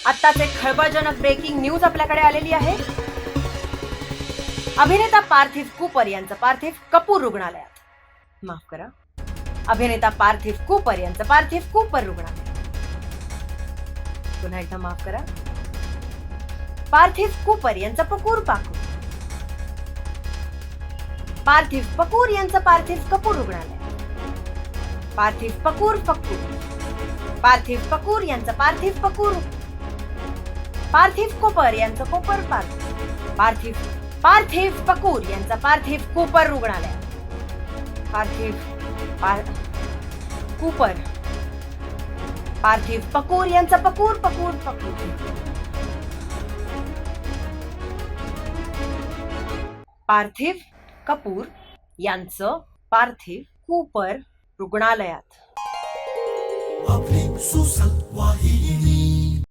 आत्ताच एक खळबळजनक ब्रेकिंग न्यूज आपल्याकडे आलेली आहे. अभिनेता पार्थिव कुपर यांचं पार्थिव कपूर रुग्णालयात. माफ करा, अभिनेता पार्थिव कुपर यांचं पार्थिव कुपर रुग्णालयात. पुन्हा एकदा माफ करा, पार्थिव कुपर यांचं पकूर पाकूर. पार्थिव पकूर यांचं पार्थिव कपूर रुग्णालयात. पार्थिव पकूर फकूर. पार्थिव पकूर यांचं पार्थिव पकूर. पार्थिव कुपर यांचं कोपर पार्थिव पार्थिव पकूर यांचं पार्थिव कुपर रुग्णालयात. कुपर पार्थिव पकूर यांचं पकूर पकूर पकूर. पार्थिव कपूर यांचं पार्थिव कुपर रुग्णालयात. आपली सुसंवाहिनी.